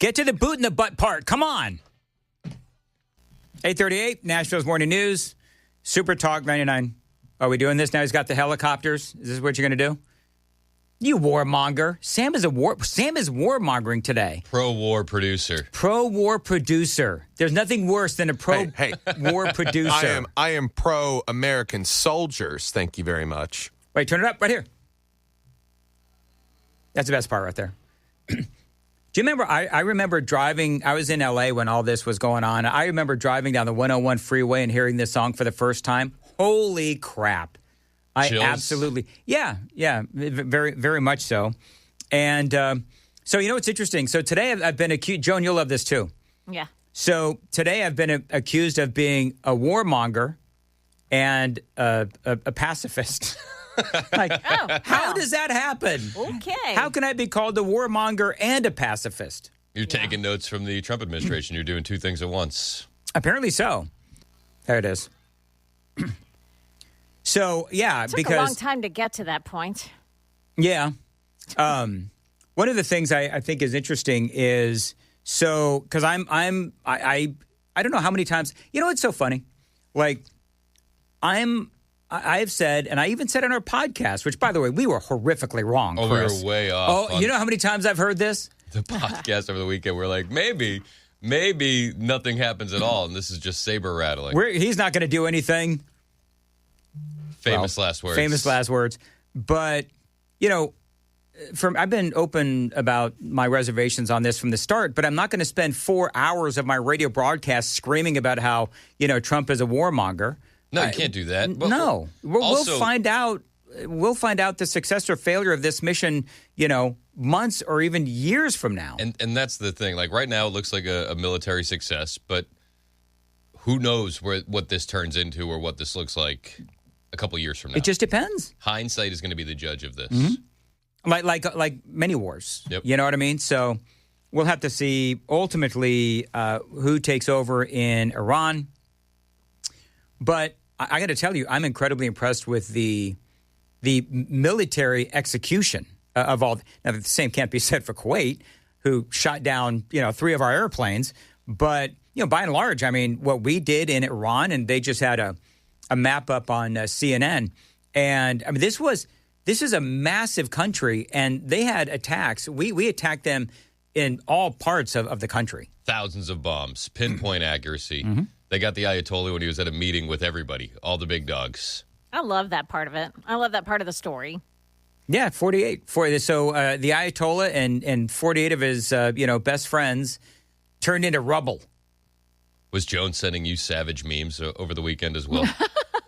Get to the boot in the butt part. Come on. 8:38, Nashville's Morning News. Super Talk 99. Are we doing this now? He's got the helicopters. Is this what you're going to do? You warmonger. Sam is warmongering today. Pro-war producer. Pro-war producer. There's nothing worse than a pro-war producer. I am pro-American soldiers. Thank you very much. Wait, turn it up right here. That's the best part right there. Do you remember, I remember driving, I was in L.A. when all this was going on. I remember driving down the 101 freeway and hearing this song for the first time. Holy crap. Chills. Absolutely. Yeah, very, very much so. And so, you know what's interesting? So today I've been accused, Joan, you'll love this too. Yeah. So today I've been accused of being a warmonger and a pacifist. How does that happen? Okay. How can I be called a warmonger and a pacifist? You're taking notes from the Trump administration. You're doing two things at once. Apparently so. There it is. So, yeah, It took a long time to get to that point. Yeah. One of the things I think is interesting is, so, because I don't know how many times, you know what's so funny? Like, I've said, and I even said on our podcast, which, by the way, we were horrifically wrong, Chris. We were way off. Oh, you know how many times I've heard this? The podcast over the weekend, we're like, maybe nothing happens at all, and this is just saber rattling. He's not going to do anything. Famous last words. Famous last words. But, you know, I've been open about my reservations on this from the start, but I'm not going to spend 4 hours of my radio broadcast screaming about how, you know, Trump is a warmonger. No, you can't do that. No. We'll find out. We'll find out the success or failure of this mission, you know, months or even years from now. And that's the thing. Like right now, it looks like a military success, but who knows what this turns into or what this looks like a couple years from now. It just depends. Hindsight is going to be the judge of this. Mm-hmm. Like many wars. Yep. You know what I mean? So we'll have to see ultimately who takes over in Iran. But I got to tell you, I'm incredibly impressed with the military execution of all. Now, the same can't be said for Kuwait, who shot down, you know, 3 of our airplanes. But, you know, by and large, I mean, what we did in Iran, and they just had a map up on CNN. And, I mean, this is a massive country, and they had attacks. We attacked them in all parts of the country. Thousands of bombs, pinpoint accuracy. Mm-hmm. They got the Ayatollah when he was at a meeting with everybody, all the big dogs. I love that part of it. I love that part of the story. Yeah, 48. So the Ayatollah and 48 of his, best friends turned into rubble. Was Joan sending you savage memes over the weekend as well?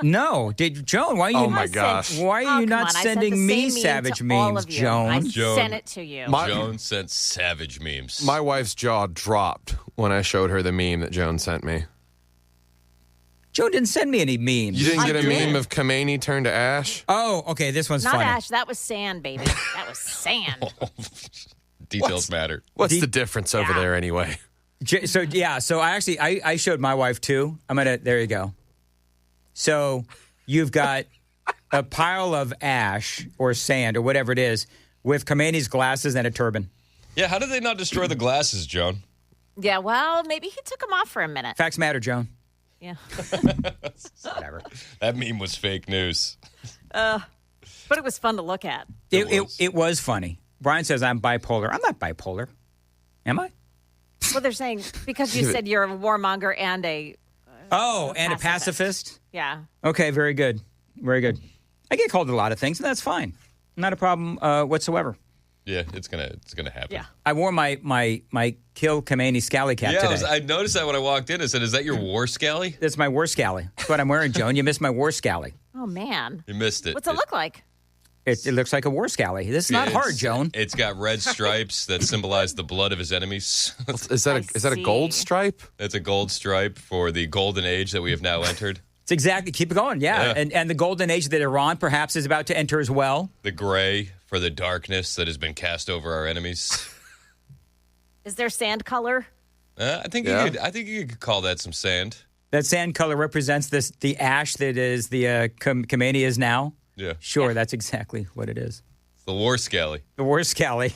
No. Joan, why are you... Oh, my gosh. Why are you not sending me savage memes, Joan? I sent it to you. Joan sent savage memes. My wife's jaw dropped when I showed her the meme that Joan sent me. Joan didn't send me any memes. You didn't get a meme of Khomeini turned to ash? Oh, okay. This one's not funny. ash. That was sand, baby. That was sand. Details matter. What's the difference over there anyway? So I showed my wife too. There you go. So you've got a pile of ash or sand or whatever it is with Khomeini's glasses and a turban. Yeah, how did they not destroy the glasses, Joan? Yeah, well, maybe he took them off for a minute. Facts matter, Joan. Yeah. Whatever. That meme was fake news. But it was fun to look at. It was funny. Brian says I'm bipolar. I'm not bipolar. Am I? Well, they're saying because you said you're a warmonger and a and a pacifist. Yeah. Okay, very good. Very good. I get called a lot of things, and that's fine. Not a problem whatsoever. Yeah, it's gonna happen. Yeah. I wore my Kill Khomeini scally cap today. I noticed that when I walked in. I said, "Is that your war scally?" That's my war scally. That's what I'm wearing, Joan. You missed my war scally. Oh, man. You missed it. What's it look like? It looks like a war scally. This is not hard, Joan. It's got red stripes that symbolize the blood of his enemies. Is that a gold stripe? It's a gold stripe for the golden age that we have now entered. It's exactly. Keep it going, yeah. And the golden age that Iran perhaps is about to enter as well. The gray for the darkness that has been cast over our enemies. Is there sand color? I think you could call that some sand. That sand color represents the ash that is the Khomeini is now. Yeah. Sure, that's exactly what it is. The war scally. The war scally.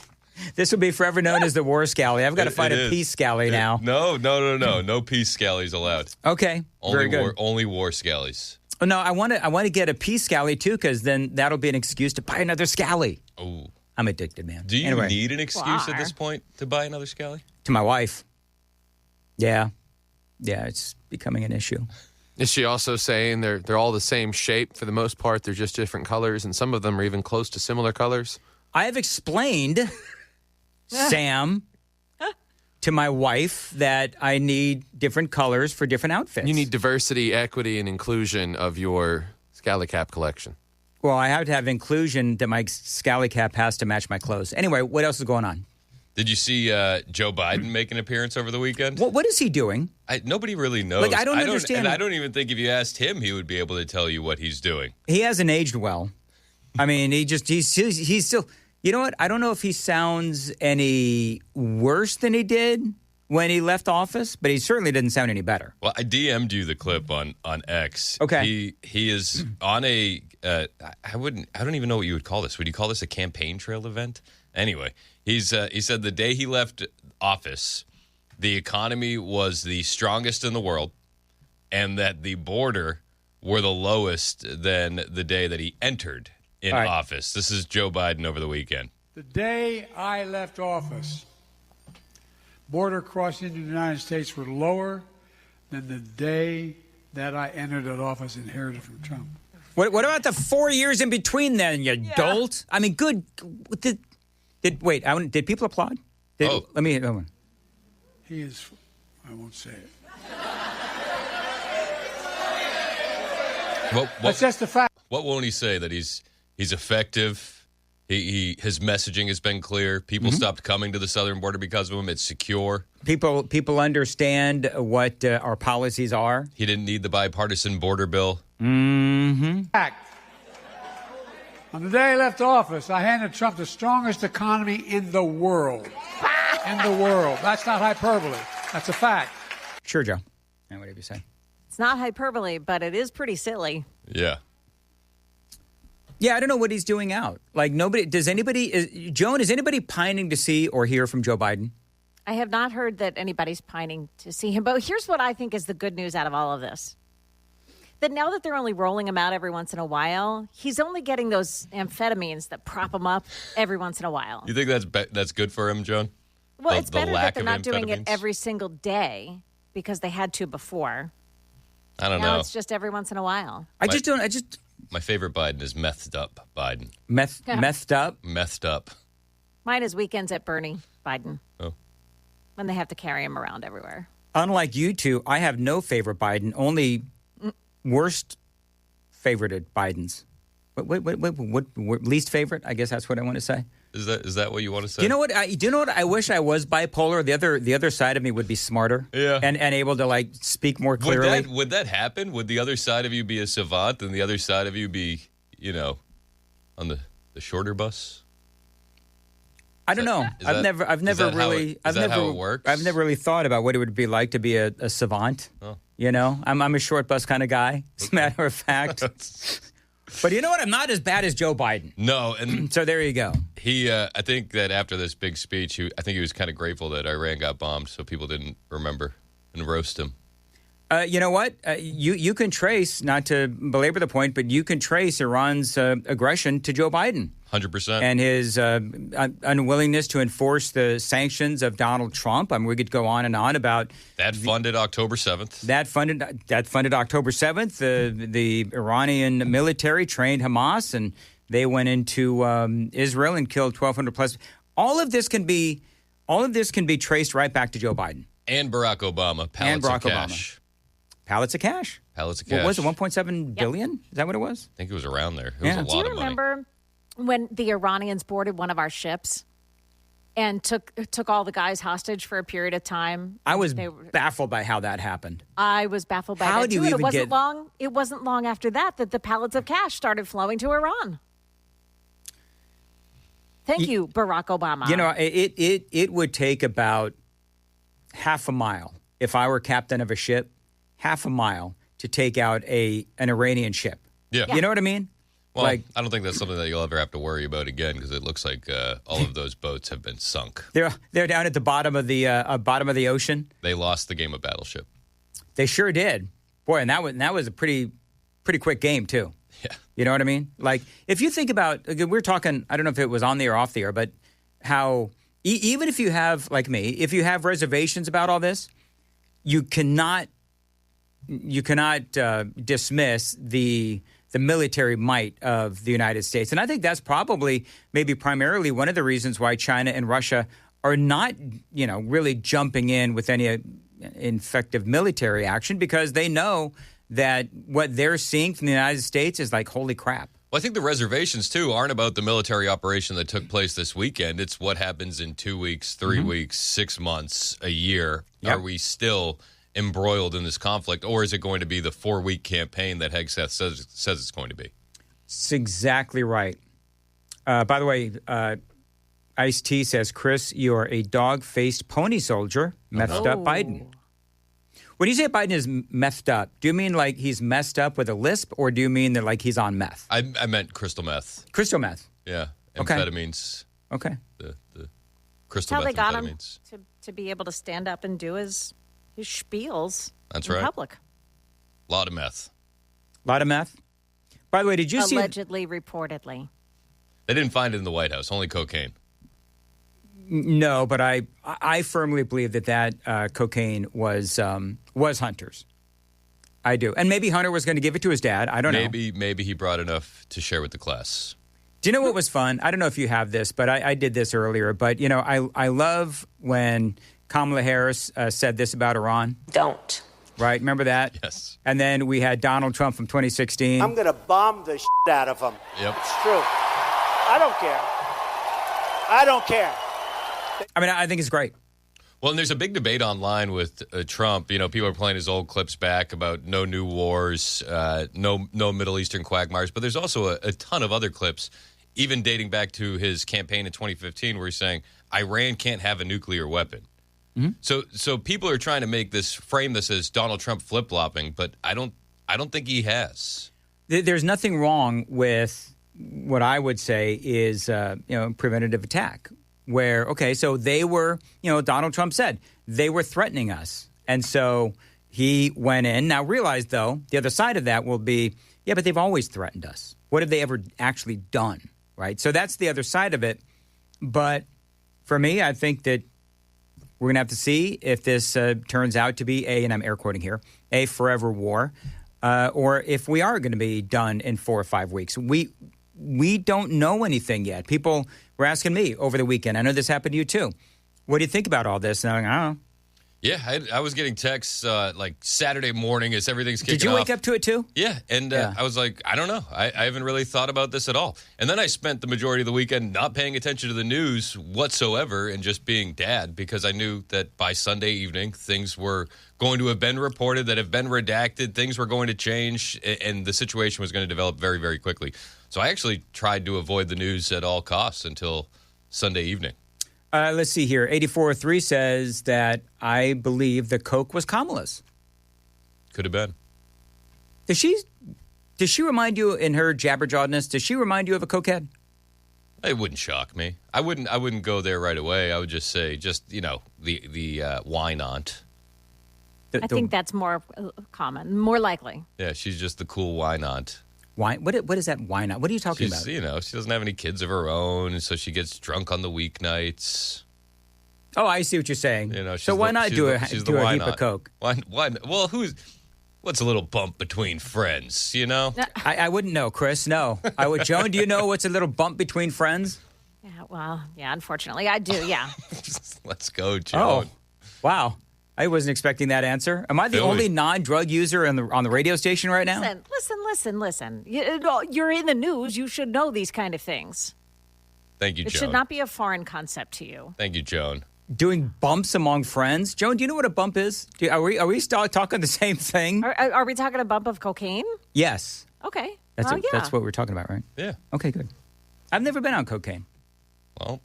This will be forever known as the war scally. I've got to find a peace scally now. No. No peace scallies allowed. Okay, very good. Only war scallies. Oh, no, I want to get a peace scally, too, because then that'll be an excuse to buy another scally. Oh. I'm addicted, man. Do you need an excuse at this point to buy another scally? To my wife. Yeah. Yeah, it's becoming an issue. Is she also saying they're all the same shape for the most part? They're just different colors, and some of them are even close to similar colors? I have explained, Sam, to my wife that I need different colors for different outfits. You need diversity, equity, and inclusion of your Scally Cap collection. Well, I have to have inclusion that my scally cap has to match my clothes. Anyway, what else is going on? Did you see Joe Biden make an appearance over the weekend? What is he doing? Nobody really knows. Like, I don't understand. And I don't even think if you asked him, he would be able to tell you what he's doing. He hasn't aged well. I mean, he's still, you know what? I don't know if he sounds any worse than he did when he left office, but he certainly didn't sound any better. Well, I DM'd you the clip on X. Okay. He is on a, I don't even know what you would call this. Would you call this a campaign trail event? Anyway, he said the day he left office, the economy was the strongest in the world, and that the border were the lowest than the day that he entered in office. This is Joe Biden over the weekend. The day I left office, border crossing into the United States were lower than the day that I entered that office inherited from Trump. What about the 4 years in between then, you dolt? I mean, good. Did people applaud? Let me. He is. I won't say it. That's just a fact. What won't he say? That he's effective. His messaging has been clear. People stopped coming to the southern border because of him. It's secure. People understand what our policies are. He didn't need the bipartisan border bill. Mm-hmm. Fact. On the day I left office, I handed Trump the strongest economy in the world. In the world. That's not hyperbole. That's a fact. Sure, Joe. And whatever you say. It's not hyperbole, but it is pretty silly. Yeah. Yeah, I don't know what he's doing out. Like, Joan, is anybody pining to see or hear from Joe Biden? I have not heard that anybody's pining to see him. But here's what I think is the good news out of all of this. That now that they're only rolling him out every once in a while, he's only getting those amphetamines that prop him up every once in a while. You think that's good for him, Joan? Well, it's better that they're not doing it every single day because they had to before. I don't know. Now it's just every once in a while. My favorite Biden is methed up Biden. Methed up? Methed up. Mine is weekends at Bernie Biden. Oh. When they have to carry him around everywhere. Unlike you two, I have no favorite Biden, only worst favorited Bidens. What least favorite? I guess that's what I want to say. Is that what you want to say? Do you know what? I wish I was bipolar. The other side of me would be smarter, and able to like speak more clearly. Would that happen? Would the other side of you be a savant, and the other side of you be, on the shorter bus? I don't know. I've never really thought about what it would be like to be a savant. Oh. I'm a short bus kind of guy, as a matter of fact. But you know what? I'm not as bad as Joe Biden. No, and so there you go. I think that after this big speech, I think he was kind of grateful that Iran got bombed, so people didn't remember and roast him. You know what? You can trace, not to belabor the point, but you can trace Iran's aggression to Joe Biden. 100%. And his unwillingness to enforce the sanctions of Donald Trump. I mean, we could go on and on about... That funded October 7th. That funded October 7th. The Iranian military trained Hamas, and they went into Israel and killed 1,200 plus. All of this can be traced right back to Joe Biden. And Barack Obama. Pallets of cash. Pallets of cash? Pallets of cash. What was it, 1.7 billion? Is that what it was? I think it was around there. It was a lot of money. Do you remember when the Iranians boarded one of our ships and took all the guys hostage for a period of time? I was baffled by how that happened. I was baffled by that, too. It wasn't long after that the pallets of cash started flowing to Iran. Thank you, Barack Obama. It would take about half a mile, if I were captain of a ship, half a mile to take out an Iranian ship. Yeah. You know what I mean? Well, like I don't think that's something that you'll ever have to worry about again because it looks like all of those boats have been sunk. they're down at the bottom of the ocean. They lost the game of Battleship. They sure did. Boy, and that was a pretty quick game too. Yeah. You know what I mean? Like if you think about, we're talking, I don't know if it was on the air or off the air, but how even if you have, like me, if you have reservations about all this, you cannot dismiss the military might of the United States. And I think that's probably maybe primarily one of the reasons why China and Russia are not, really jumping in with any effective military action, because they know that what they're seeing from the United States is like, holy crap. Well, I think the reservations, too, aren't about the military operation that took place this weekend. It's what happens in 2 weeks, 3 weeks, 6 months, a year. Yep. Are we still embroiled in this conflict, or is it going to be the 4-week campaign that Hegseth says it's going to be? It's exactly right. By the way, Ice-T says, Chris, you are a dog-faced pony soldier, methed up Biden. When you say Biden is methed up, do you mean like he's messed up with a lisp, or do you mean that like he's on meth? I meant crystal meth. Crystal meth. Yeah, Okay. amphetamines. Okay. The crystal That's how they got him methamphetamines. to be able to stand up and do his spiels That's in right. public. A lot of meth. A lot of meth. By the way, did you see? Allegedly, reportedly. They didn't find it in the White House, only cocaine. No, but I firmly believe that cocaine was Hunter's. I do. And maybe Hunter was going to give it to his dad. I don't know. Maybe he brought enough to share with the class. Do you know what was fun? I don't know if you have this, but I did this earlier. But, I love when Kamala Harris said this about Iran. Don't. Right? Remember that? Yes. And then we had Donald Trump from 2016. I'm going to bomb the shit out of them. Yep. It's true. I don't care. I don't care. I mean, I think it's great. Well, and there's a big debate online with Trump. People are playing his old clips back about no new wars, no Middle Eastern quagmires. But there's also a ton of other clips, even dating back to his campaign in 2015, where he's saying Iran can't have a nuclear weapon. Mm-hmm. So people are trying to frame this as Donald Trump flip-flopping, but I don't think he has. There's nothing wrong with what I would say is preventative attack. Where, okay, so they were, Donald Trump said they were threatening us. And so he went in. Now realize, though, the other side of that will be, yeah, but they've always threatened us. What have they ever actually done, right? So that's the other side of it. But for me, I think that we're going to have to see if this turns out to be and I'm air quoting here, a forever war, or if we are going to be done in 4 or 5 weeks. We don't know anything yet. People were asking me over the weekend. I know this happened to you too. What do you think about all this? And I'm like, I don't know. Yeah, I was getting texts like Saturday morning as everything's kicking off. Did you wake up to it too? Yeah, and I was like, I don't know. I haven't really thought about this at all. And then I spent the majority of the weekend not paying attention to the news whatsoever and just being dad, because I knew that by Sunday evening things were going to have been reported, that have been redacted, things were going to change, and the situation was going to develop very, very quickly. So I actually tried to avoid the news at all costs until Sunday evening. Let's see here. 8403 says that I believe the Coke was Kamala's. Could have been. Does she remind you in her jabberjawedness? Does she remind you of a cokehead? It wouldn't shock me. I wouldn't go there right away. I would just say, the wine aunt. I think that's more common, more likely. Yeah, she's just the cool wine aunt. Wine? What is that wine aunt? What are you talking about? She doesn't have any kids of her own, so she gets drunk on the weeknights. Oh, I see what you're saying. So why not do a heap of Coke? Why? Well, what's a little bump between friends, I wouldn't know, Chris. No. Joan, do you know what's a little bump between friends? Yeah, well, yeah, unfortunately, I do, yeah. Let's go, Joan. Oh, wow. I wasn't expecting that answer. Am I the only non-drug user on the radio station right now? Listen. You're in the news. You should know these kind of things. Thank you, Joan. It should not be a foreign concept to you. Thank you, Joan. Doing bumps among friends? Joan, do you know what a bump is? Are we still talking the same thing? Are we talking a bump of cocaine? Yes. Okay. That's what we're talking about, right? Yeah. Okay, good. I've never been on cocaine. Well,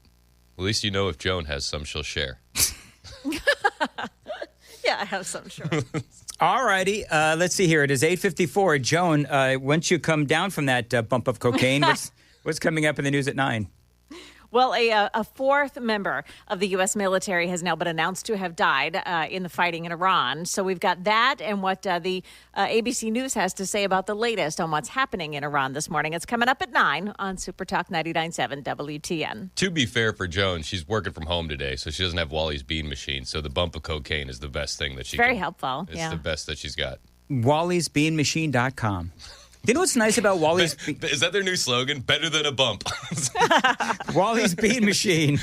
at least if Joan has some, she'll share. Yeah, I have some, sure. All righty. Let's see here. It is 8:54. Joan, once you come down from that bump of cocaine, what's coming up in the news at 9? Well, a fourth member of the U.S. military has now been announced to have died in the fighting in Iran. So we've got that and what the ABC News has to say about the latest on what's happening in Iran this morning. It's coming up at 9 on Super Talk 99.7 WTN. To be fair for Joan, she's working from home today, so she doesn't have Wally's bean machine. So the bump of cocaine is the best thing that she Very can. helpful. It's the best that she's got. Wally'sBeanMachine.com. Do you know what's nice about Wally's? Is that their new slogan? Better than a bump. Wally's Bean Machine.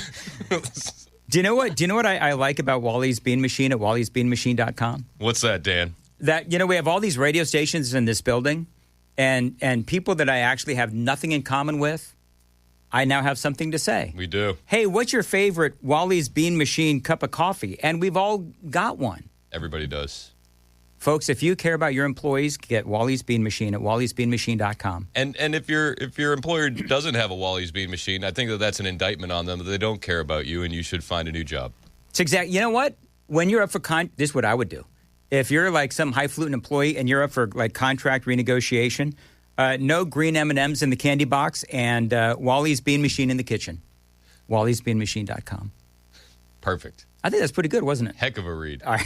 Do you know what I like about Wally's Bean Machine at Wally'sBeanMachine.com? What's that, Dan? That, we have all these radio stations in this building, and people that I actually have nothing in common with, I now have something to say. We do. Hey, what's your favorite Wally's Bean Machine cup of coffee? And we've all got one. Everybody does. Folks, if you care about your employees, get Wally's Bean Machine at Wally'sBeanMachine.com. And if your employer doesn't have a Wally's Bean Machine, I think that's an indictment on them that they don't care about you and you should find a new job. It's exactly. You know what? When you're up for this is what I would do. If you're like some highfalutin employee and you're up for like contract renegotiation, no green M&Ms in the candy box and Wally's Bean Machine in the kitchen. Wally'sBeanMachine.com. Perfect. I think that's pretty good, wasn't it? Heck of a read. All right.